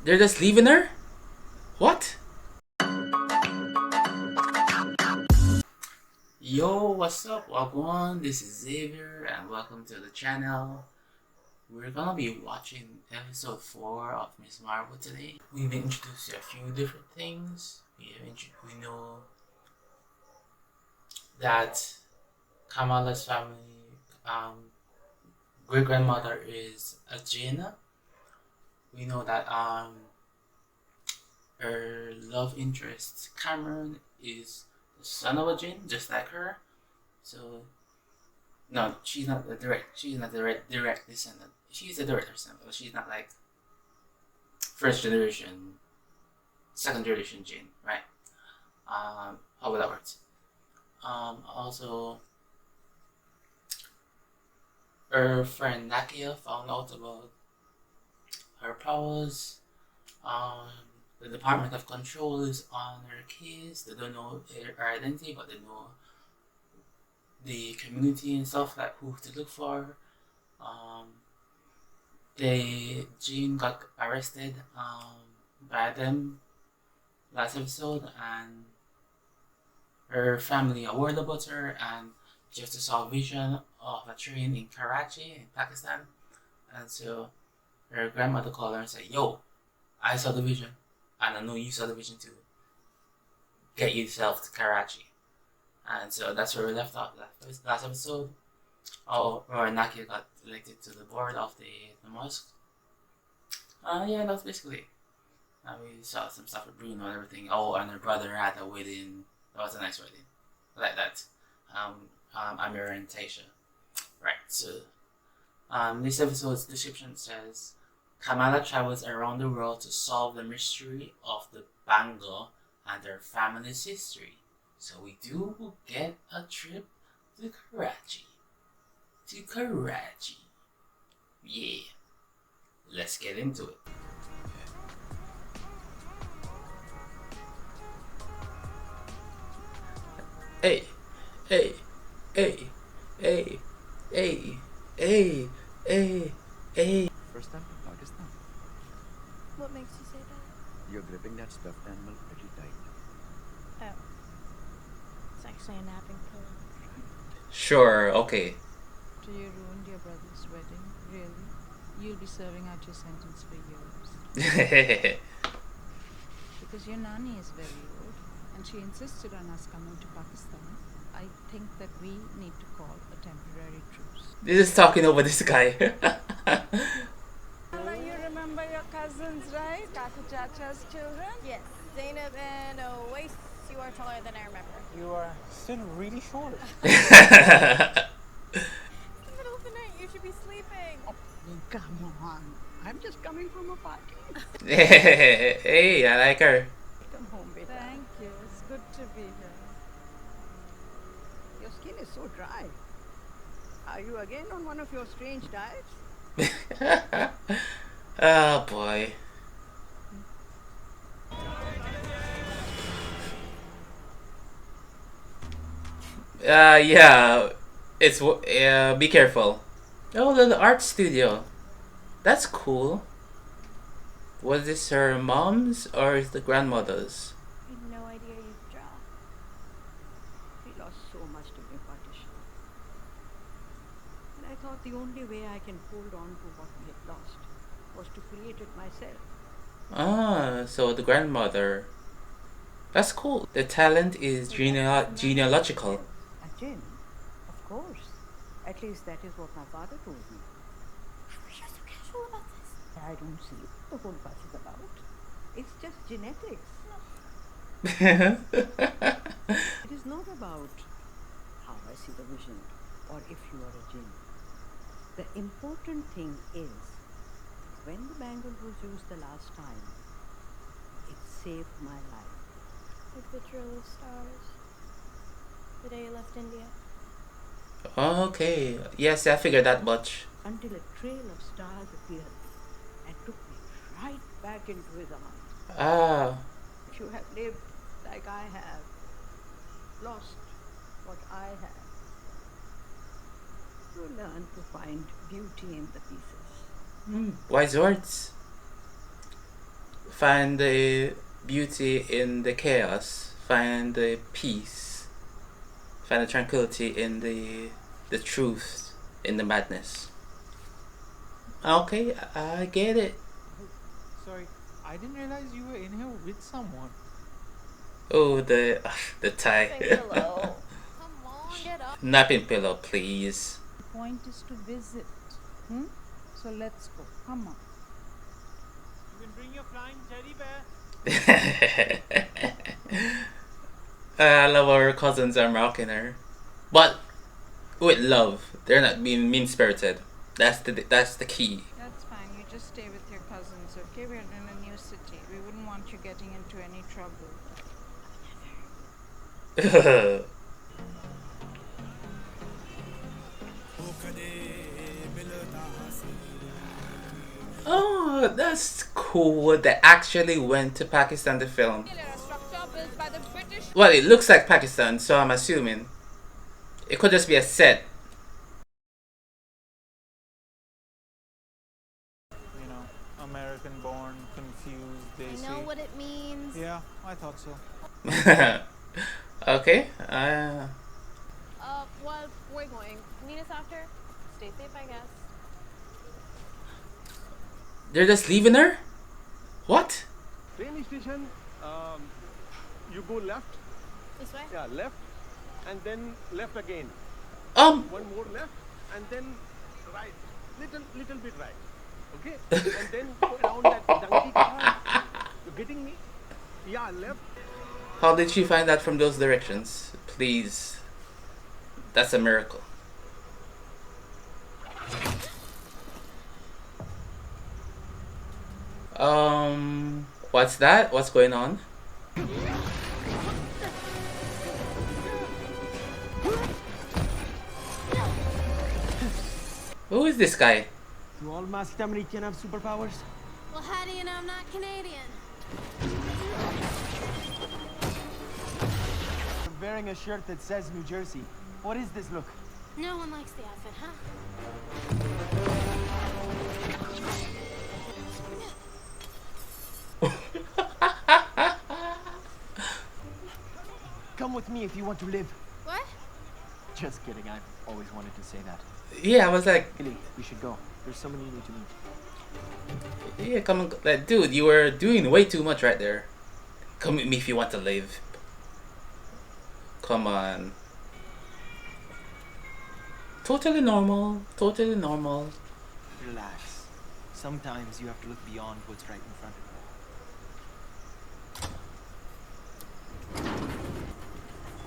They're just leaving her? What? Yo, what's up, Wagwan? This is Xavier, and welcome to the channel. We're gonna be watching episode 4 of Miss Marvel today. We've been introduced to a few different things. We know that Kamala's family, great grandmother is a Jinn. We know that her love interest Kamran is the son of a Jinn, just like her. So no, she's not the direct descendant. She's a direct descendant, but she's not like first generation, second generation Jinn, right? How would that work? Also, her friend Nakia found out about her powers. The Department of Control is on her case. They don't know her identity, but they know the community and stuff, like who to look for. Jean got arrested by them last episode, and her family are worried about her, and she has to solve vision of a train in Karachi in Pakistan. And so her grandmother called her and said, "Yo, I saw the vision, and I know you saw the vision too. Get yourself to Karachi." And so that's where we left off last episode. Where Nakia got elected to the board of the mosque. Yeah, that's basically it. We saw some stuff with Bruno and everything. Oh, and her brother had a wedding. That was a nice wedding. Like that. Aamir and Taisha. Right, so this episode's description says Kamala travels around the world to solve the mystery of the bangle and her family's history. So we do get a trip to Karachi. Yeah. Let's get into it. Hey, hey, hey, hey, hey, hey, hey, hey. First time to Pakistan. What makes you say that? You're gripping that stuffed animal pretty tight. Oh. It's actually a napping pillow. Sure, okay. So you ruined your brother's wedding, really? You'll be serving out your sentence for years. Because your nanny is very old, and she insisted on us coming to Pakistan. I think that we need to call a temporary truce. This is talking over this guy. Mama, you remember your cousins, right? Kaku Chacha's children? Yes, Zainab and Oais, you are taller than I remember. You are still really short. It's the middle of the night, you should be sleeping. Come on. I'm just coming from a party. Hey, I like her. Come home, beta. Thank you. It's good to be here. Your skin is so dry. Are you again on one of your strange diets? Oh boy. Yeah. It's be careful. Oh, the art studio. That's cool. Was this her mom's or is the grandmother's? I had no idea you could draw. We lost so much during partition. And I thought the only way I can hold on to what we had lost was to create it myself. Ah, so the grandmother. That's cool. The talent is genealogical. A gin? Of course. At least that is what my father told me. You're so casual about this. I don't see what the whole fuss is about. It's just genetics. It is not about how I see the vision or if you are a jinn. The important thing is when the bangle was used the last time, it saved my life. Like the drill of stars. The day you left India. Okay. Yes, I figured that much. Until a trail of stars appeared and took me right back into his arms. Ah. If you have lived like I have, lost what I have, you learn to find beauty in the pieces. Wise words. Find the beauty in the chaos. Find the peace. Find the tranquility in the truth, in the madness. Okay, I get it. Sorry, I didn't realize you were in here with someone. Oh, the tie. Say hello. Come on, get up. Napping pillow, please. The point is to visit. So let's go. Come on. You can bring your flying teddy bear. I love our cousins are mocking her, but with love. They're not being mean-spirited. That's the key. That's fine. You just stay with your cousins, okay? We're in a new city. We wouldn't want you getting into any trouble. Oh, that's cool. They actually went to Pakistan to film. Well, it looks like Pakistan, so I'm assuming it could just be a set. You know, American born, confused, I desi. know what it means. Yeah, I thought so. Okay. Well, we're going. Meet us after. Stay safe, I guess. They're just leaving her? What? Train station, you go left, This way? yeah, left, and then left again. Um. One more left, and then right. Little bit right. Okay? And then go around that donkey car. You're getting me? Yeah, left. How did she find that from those directions? Please. That's a miracle. What's that? What's going on? Who is this guy? Do all masked Americans have superpowers? Well, how do you know I'm not Canadian? I'm wearing a shirt that says New Jersey. What is this look? No one likes the outfit, huh? Come with me if you want to live. What? Just kidding, I've always wanted to say that. Yeah, I was like, Billy, we should go. There's someone you need to meet. yeah, come on, like, dude, you were doing way too much right there. Come with me if you want to live. Come on. Totally normal. Totally normal. Relax. Sometimes you have to look beyond what's right in front of you.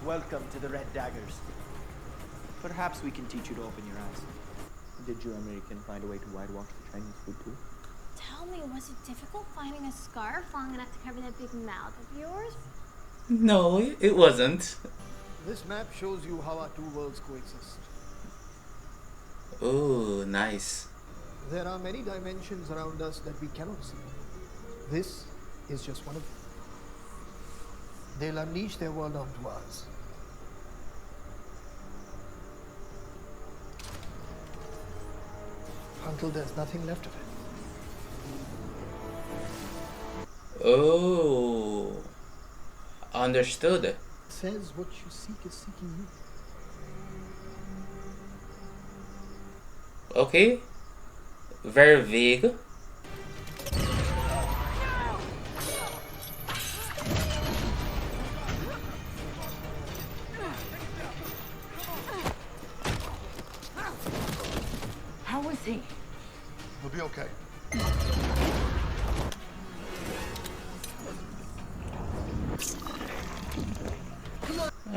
Welcome to the Red Daggers. Perhaps we can teach you to open your eyes. Did your American find a way to whitewash the Chinese food too? Tell me, was it difficult finding a scarf long enough to cover that big mouth of yours? No, it wasn't. This map shows you how our two worlds coexist. Oh, nice. There are many dimensions around us that we cannot see. This is just one of them. They'll unleash their world onto ours. Until there's nothing left of it. Oh, understood. It says what you seek is seeking you. Okay, very vague. How is he? We'll be okay.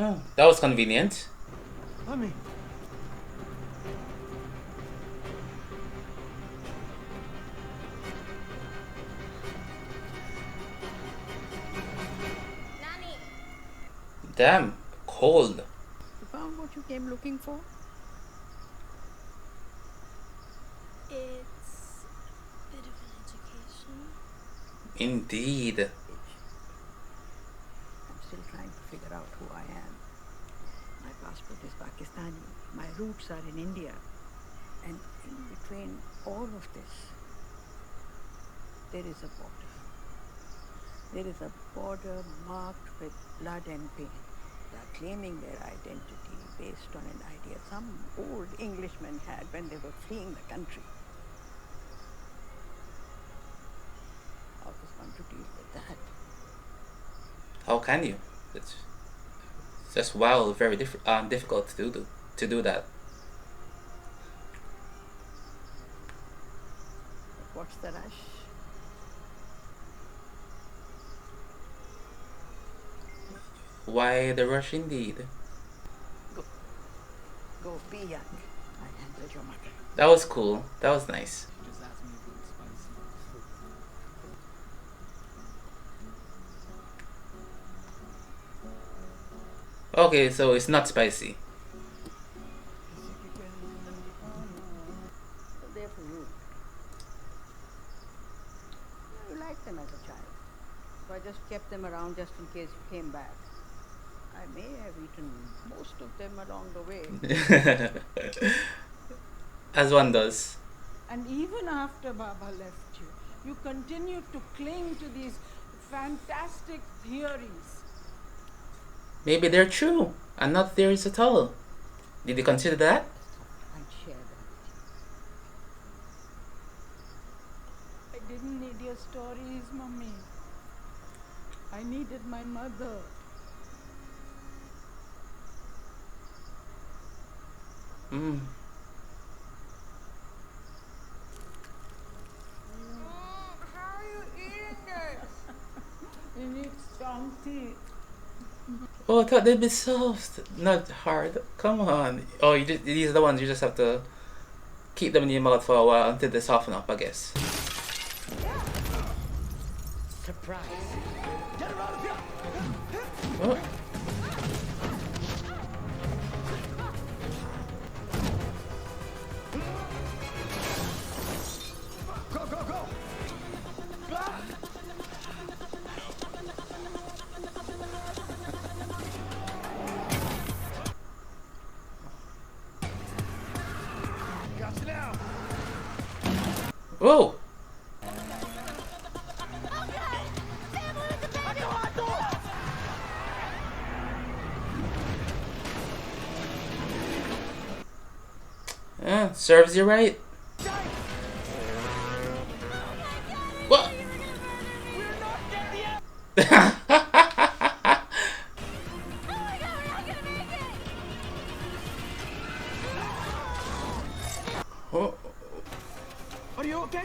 Oh, that was convenient. Aamir. Nani! Damn, cold. You found what you came looking for? It's a bit of an education. Indeed. I'm still trying to figure out who I am. My passport is Pakistani. My roots are in India. And in between all of this, there is a border. There is a border marked with blood and pain. They are claiming their identity based on an idea some old Englishmen had when they were fleeing the country. How is one to deal with that? How can you? It's just wow, very difficult to do that. But what's the rush? Why the rush indeed? Go be young. I handled your mother. That was cool. That was nice. Just ask me if it's spicy. Okay, so it's not spicy. They're for you. You liked them as a child. So I just kept them around just in case you came back. I may have eaten most of them along the way. As one does. And even after Baba left you, you continued to cling to these fantastic theories. Maybe they're true and not theories at all. Did you consider that? I'd share them with I didn't need your stories, Mummy. I needed my mother. Mm. How are you eating this? You need strong teeth. Oh, I thought they'd be soft, not hard. Come on. Oh, these are the ones you just have to keep them in your mouth for a while until they soften up, I guess. Surprise. Get him out of here! Oh. Go, go, go! Ah! Got you now! Whoa! Yeah, serves you right. What? Oh, Are you okay?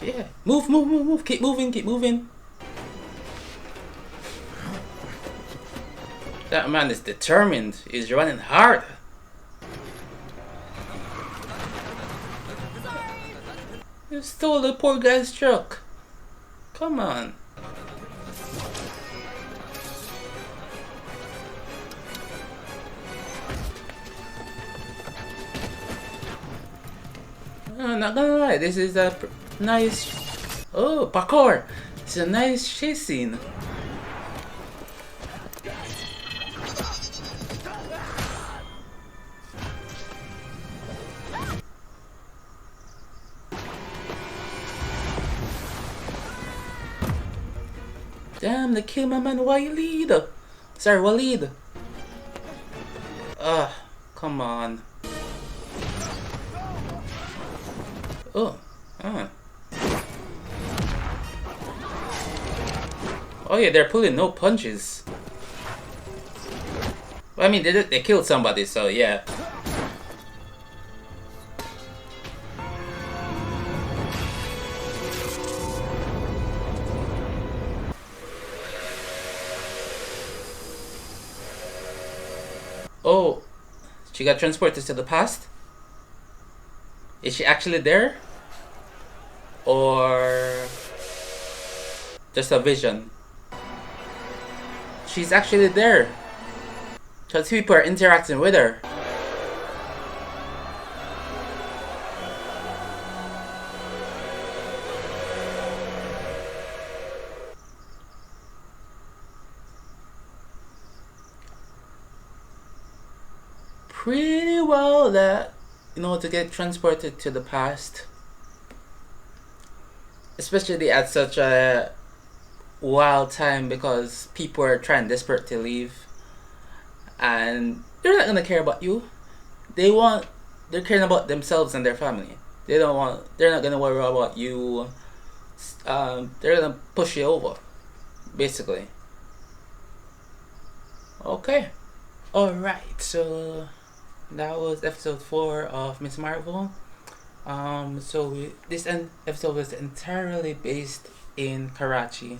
yeah. Move, move, move, move. Keep moving, keep moving. That man is determined. He's running hard. You stole the poor guy's truck. Come on. I'm not gonna lie, this is a nice... Oh, parkour! It's a nice chase scene. Damn, they killed my man Waleed. Sorry, Waleed. Come on. Oh, Oh yeah, they're pulling no punches. Well, I mean, they killed somebody, so yeah. Oh, she got transported to the past? Is she actually there? Or just a vision? She's actually there. Because people are interacting with her. Pretty well that, to get transported to the past. Especially at such a wild time because people are trying desperate to leave, and they're not gonna care about you. They're caring about themselves and their family. They're not gonna worry about you. They're gonna push you over, basically. Okay. Alright, so that was episode 4 of Miss Marvel. This episode was entirely based in Karachi.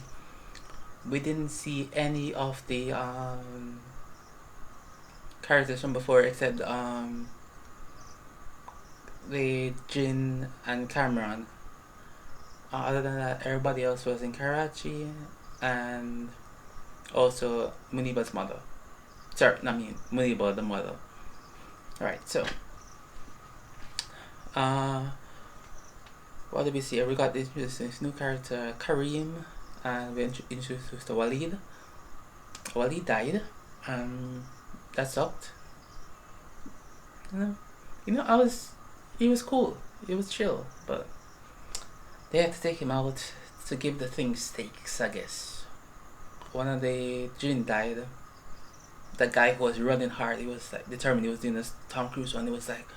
We didn't see any of the characters from before except the Jin and Kamran. Other than that, everybody else was in Karachi, and also Muneeba's mother. Sorry, not me, Muneeba, the mother. Alright, so what did we see? We got this new character, Kareem, and we introduced to Walid. Walid died, and that sucked. He was cool, he was chill, but they had to take him out to give the thing stakes, I guess. One of the Jin died. That guy who was running hard, he was like determined. He was doing this Tom Cruise one. He was like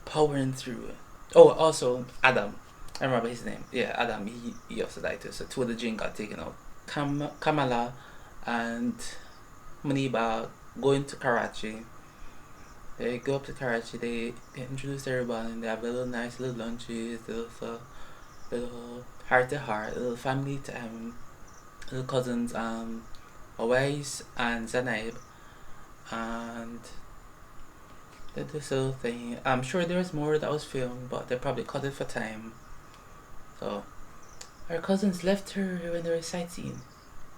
powering through. Oh, also Adam. I remember his name. Yeah, Adam. He also died too. So 2 of the Jin got taken out. Kamala and Muneeba go into Karachi. They go up to Karachi. They introduce everybody. And they have little nice little lunches, little heart to heart, little family time, little cousins, Awais and Zanaib. And they did this little thing. I'm sure there was more that was filmed, but they probably cut it for time. So our cousins left her when they were sightseeing.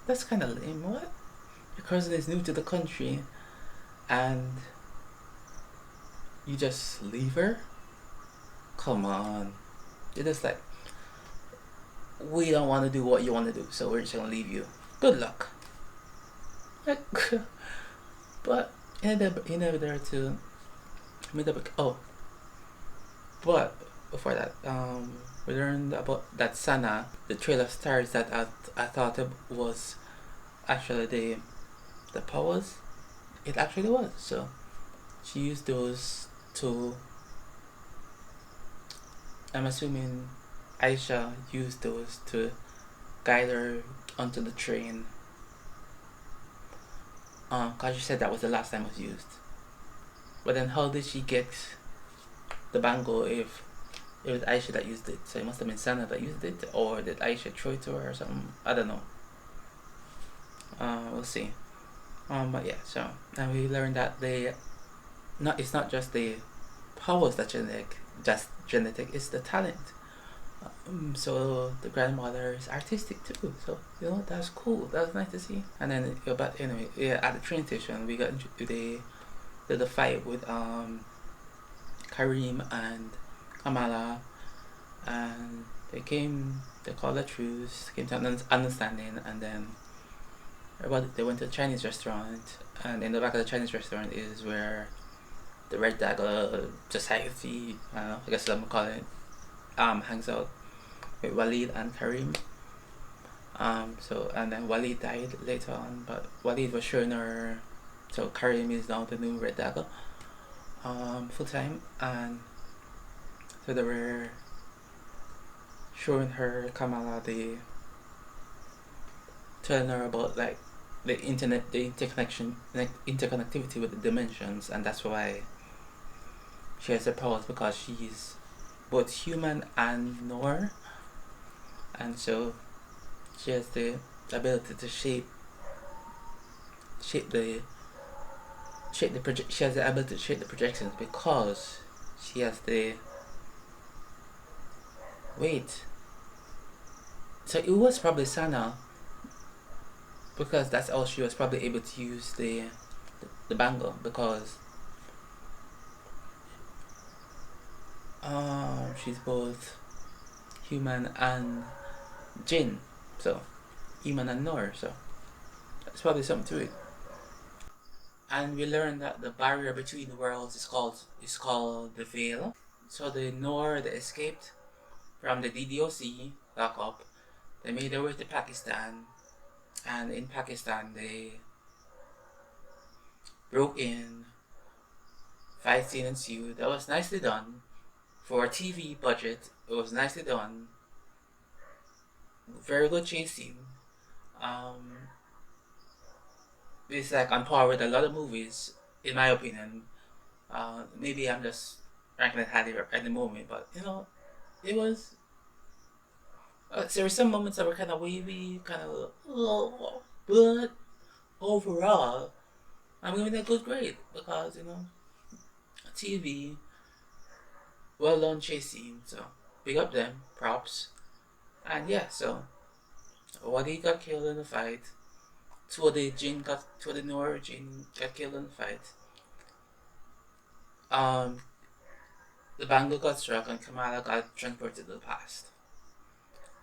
That's kind of lame. What? Your cousin is new to the country, and you just leave her? Come on. You're just like, we don't want to do what you want to do, so we're just gonna leave you. Good luck. Like, but in there to meet up. Oh, but before that, we learned about that Sana, the Trail of Stars that I thought it was actually the powers. It actually was. So she used those to. I'm assuming Aisha used those to guide her onto the train. Cause she said that was the last time it was used. But then how did she get the bangle if it was Aisha that used it? So it must have been Sana that used it, or did Aisha throw it to her or something? I don't know. We'll see. But yeah, so and we learned that it's not just the powers that genetic, it's the talent. So the grandmother is artistic too, so that's cool. That was nice to see. And then but anyway, yeah, at the train station we got the fight with Kareem and Kamala, and they called a truce, came to an understanding, and then they went to a Chinese restaurant, and in the back of the Chinese restaurant is where the Red Dagger Society, I guess I'm gonna call it, hangs out with Walid and Kareem. And then Walid died later on, but Walid was showing her, so Kareem is now the new Red Dagger, full time, and so they were showing her Kamala telling her about like the internet, the interconnectivity with the dimensions, and that's why she has her powers, because she's both human and Noor, and so she has the ability to shape the she has the ability to shape the projections, because she has the so it was probably Sana, because that's all she was probably able to use the bangle, because she's both human and Jinn, so Iman and Noor, so that's probably something to it. And we learned that the barrier between the worlds is called the Veil. So the Noor that escaped from the DDoC lockup, they made their way to Pakistan, and in Pakistan they broke in, fight scene ensued. That was nicely done for a TV budget. It was nicely done. Very good chase scene. It's like on par with a lot of movies, in my opinion. Maybe I'm just ranking it highly at the moment, but you know, it was. There were some moments that were kind of wavy, kind of, but overall, I'm giving it a good grade because you know, TV, well done chase scene. So big up them, props, and yeah. So Wadi got killed in the fight. Two of the Noor Jin got killed in the fight. The bangle got struck and Kamala got transported to the past.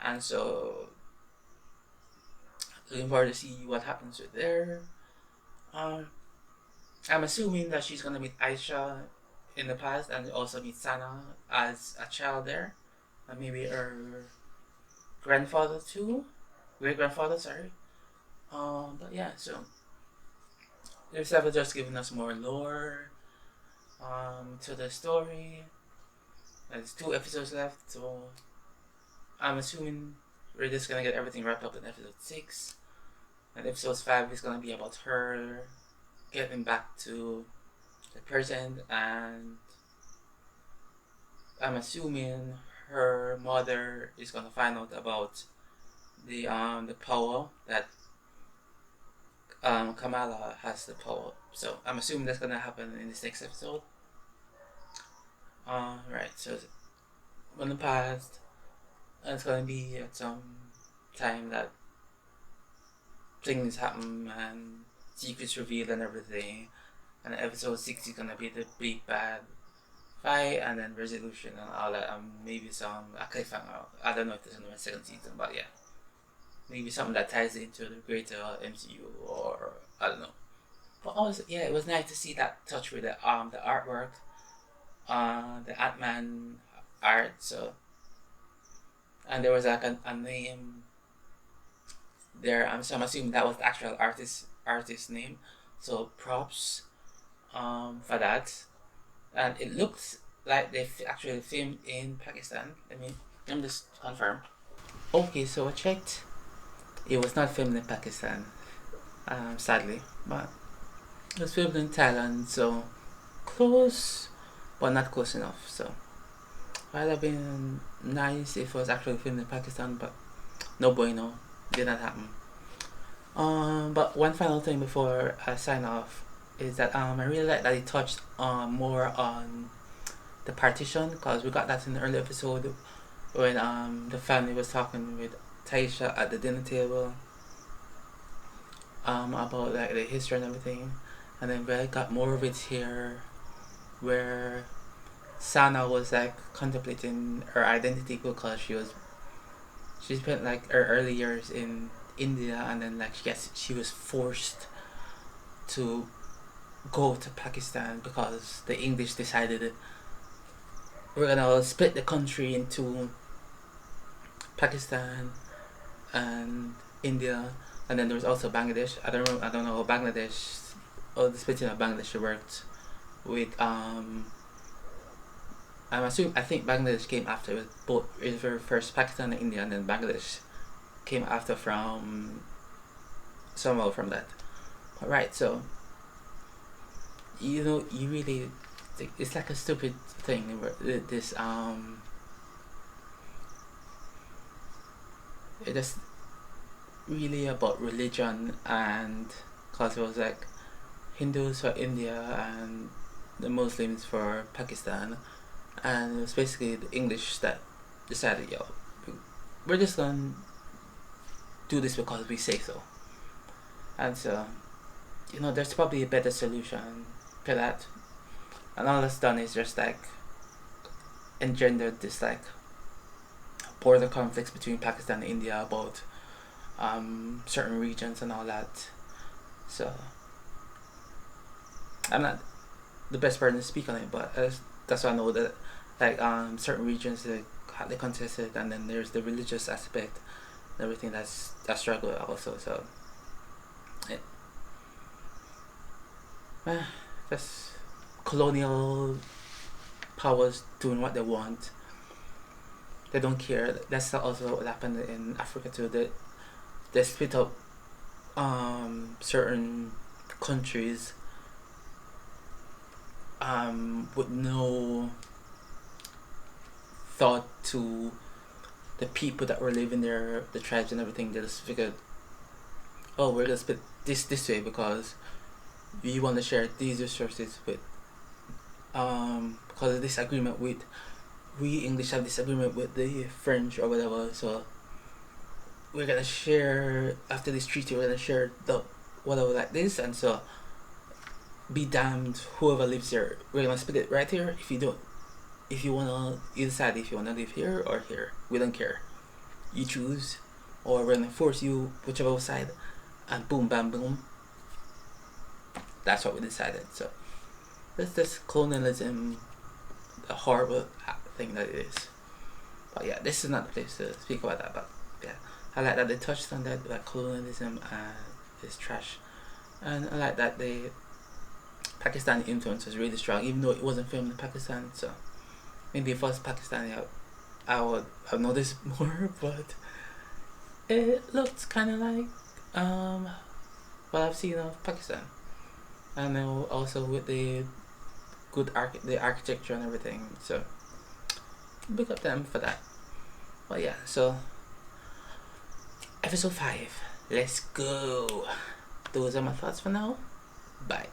And so, looking forward to see what happens with there. I'm assuming that she's gonna meet Aisha in the past and also meet Sana as a child there, and maybe her grandfather too, great grandfather. Sorry. But yeah, so there's ever just giving us more lore to the story. There's 2 episodes left, so I'm assuming we're just gonna get everything wrapped up in episode 6. And episode 5 is gonna be about her getting back to the present, and I'm assuming her mother is gonna find out about the power that Kamala has the power. So I'm assuming that's gonna happen in this next episode. Right, so in the past, and it's gonna be at some time that things happen and secrets revealed and everything. And episode 6 is gonna be the big bad fight and then resolution and all that, and maybe a cliffhanger. I don't know if there's another second season, but yeah. Maybe something that ties into the greater MCU, or I don't know. But also, yeah, it was nice to see that touch with the artwork, the Ant-Man art. So, and there was like a name there. So I'm assuming that was the actual artist name. So props, for that. And it looks like they actually filmed in Pakistan. Let me just confirm. Okay, so I checked. It was not filmed in Pakistan, sadly, but it was filmed in Thailand, so close, but not close enough. So it would have been nice if it was actually filmed in Pakistan, but no bueno, did not happen. But one final thing before I sign off is that I really like that he touched more on the partition, because we got that in the early episode when the family was talking with Taisha at the dinner table about like the history and everything, and then we got more of it here where Sana was like contemplating her identity because she spent like her early years in India, and then like she was forced to go to Pakistan because the English decided we're gonna split the country into Pakistan and India, and then there was also Bangladesh. I don't know how Bangladesh, or the splitting of Bangladesh worked with I think Bangladesh came after. It was both. It was first Pakistan and India, and then Bangladesh came after from somewhere from that. Alright, so you know, you really, it's like a stupid thing where this it is really about religion, and cause it was like Hindus for India and the Muslims for Pakistan, and it was basically the English that decided, yo, we're just gonna do this because we say so. And so, you know, there's probably a better solution to that, and all that's done is just like engendered this like border conflicts between Pakistan and India about certain regions and all that. So I'm not the best person to speak on it, but that's why I know that like certain regions like hotly contested, and then there's the religious aspect and everything that's struggle also. So Just colonial powers doing what they want. They don't care. That's also what happened in Africa too. They split up certain countries with no thought to the people that were living there, the tribes and everything. They just figured, oh, we're gonna split this way because we want to share these resources with because of this agreement with we English have this agreement with the French or whatever, so we're gonna share after this treaty, we're gonna share the whatever like this, and so be damned whoever lives here. We're gonna split it right here. If you don't, if you wanna, you decide if you wanna live here or here. We don't care. You choose, or we're gonna force you whichever side, and boom, bam, boom. That's what we decided. So this colonialism, a horrible thing that it is. But yeah, this is not the place to speak about that. But yeah, I like that they touched on that, like colonialism and this trash, and I like that the Pakistani influence was really strong, even though it wasn't filmed in Pakistan. So maybe if I was Pakistani, I would have noticed more. But it looked kind of like what I've seen of Pakistan. And then also with the good the architecture and everything, so big up them for that. But yeah, so episode 5, let's go. Those are my thoughts for now. Bye.